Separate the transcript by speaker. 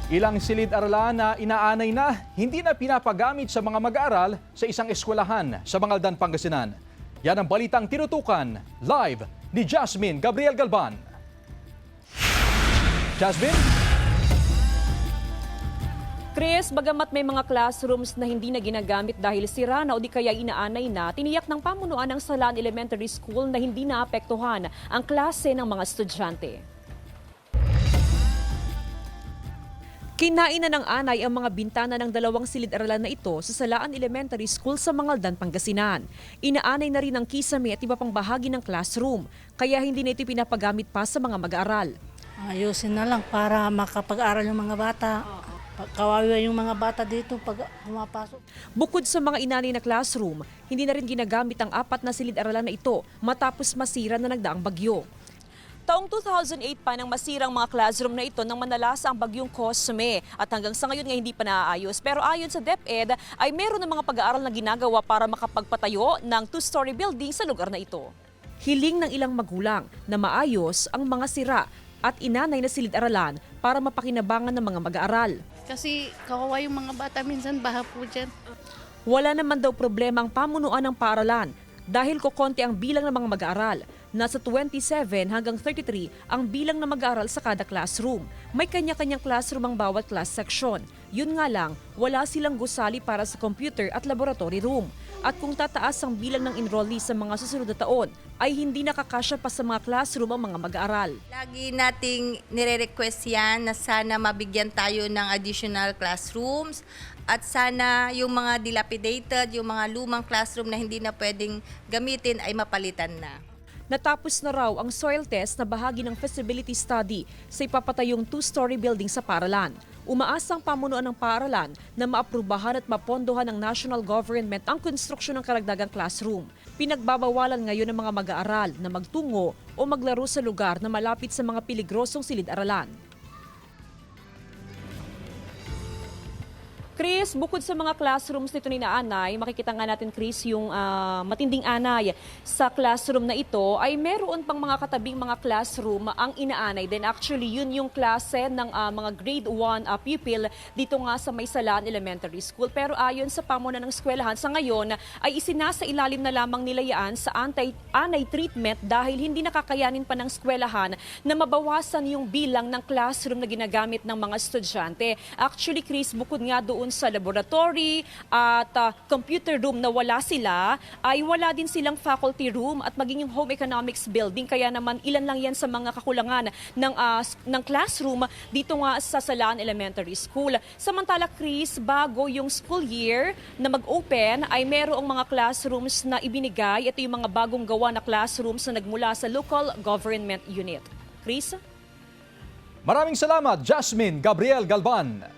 Speaker 1: Ilang silid-aralan na inaanay na hindi na pinapagamit sa mga mag-aaral sa isang eskwelahan sa Bangaldan, Pangasinan. Yan ang balitang tinutukan live ni Jasmine Gabriel Galban. Jasmine?
Speaker 2: Chris, bagamat may mga classrooms na hindi na ginagamit dahil sira na o di kaya inaanay na, tiniyak ng pamunuan ng Salaan Elementary School na hindi naapektuhan ang klase ng mga estudyante. Kinain na ng anay ang mga bintana ng dalawang silid-aralan na ito sa Salaan Elementary School sa Mangaldan, Pangasinan. Inaanay na rin ang kisame at iba pang bahagi ng classroom, kaya hindi na ito pinapagamit pa sa mga mag-aaral.
Speaker 3: Ayusin na lang para makapag-aral yung mga bata. Kawawa yung mga bata dito pag pumapasok.
Speaker 2: Bukod sa mga inanay na classroom, hindi na rin ginagamit ang 4 na silid-aralan na ito matapos masira na nagdaang bagyo. Taong 2008 pa nang masirang mga classroom na ito nang manalasa ang bagyong Cosme at hanggang sa ngayon nga hindi pa naaayos. Pero ayon sa DepEd ay meron ng mga pag-aaral na ginagawa para makapagpatayo ng 2-story building sa lugar na ito. Hiling ng ilang magulang na maayos ang mga sira at inanay na silid-aralan para mapakinabangan ng mga mag-aaral.
Speaker 4: Kasi kawawa yung mga bata minsan baha po dyan.
Speaker 2: Wala naman daw problema ang pamunuan ng paaralan dahil kokonti ang bilang ng mga mag-aaral. Nasa 27 hanggang 33 ang bilang na mag-aaral sa kada classroom. May kanya-kanyang classroom ang bawat class section. Yun nga lang, wala silang gusali para sa computer at laboratory room. At kung tataas ang bilang ng enrollees sa mga susunod na taon, ay hindi nakakasya pa sa mga classroom ang mga mag-aaral.
Speaker 5: Lagi nating nire-request yan na sana mabigyan tayo ng additional classrooms at sana yung mga dilapidated, yung mga lumang classroom na hindi na pwedeng gamitin ay mapalitan na.
Speaker 2: Natapos na raw ang soil test na bahagi ng feasibility study sa ipapatayong 2-story building sa paaralan. Umaasa ang pamunuan ng paaralan na maaprubahan at mapondohan ng national government ang konstruksyon ng karagdagang classroom. Pinagbabawalan ngayon ng mga mag-aaral na magtungo o maglaro sa lugar na malapit sa mga peligrosong silid-aralan. Chris, bukod sa mga classrooms nito ni Naanay, makikita nga natin, Chris, yung matinding anay sa classroom na ito ay meron pang mga katabing mga classroom ang inaanay. Then actually, yun yung klase ng mga grade 1 pupil dito nga sa May Salaan Elementary School. Pero ayon sa pamunuan ng eskwelahan, sa ngayon ay isinasa ilalim na lamang nila yan sa anti-anay treatment dahil hindi nakakayanin pa ng eskwelahan na mabawasan yung bilang ng classroom na ginagamit ng mga estudyante. Actually, Chris, bukod nga doon sa laboratory at computer room na wala sila, ay wala din silang faculty room at maging yung home economics building. Kaya naman ilan lang yan sa mga kakulangan ng classroom dito nga sa Salaan Elementary School. Samantala, Chris, bago yung school year na mag-open ay merong mga classrooms na ibinigay. Ito yung mga bagong gawa na classrooms na nagmula sa local government unit. Chris?
Speaker 1: Maraming salamat, Jasmine Gabriel Galban.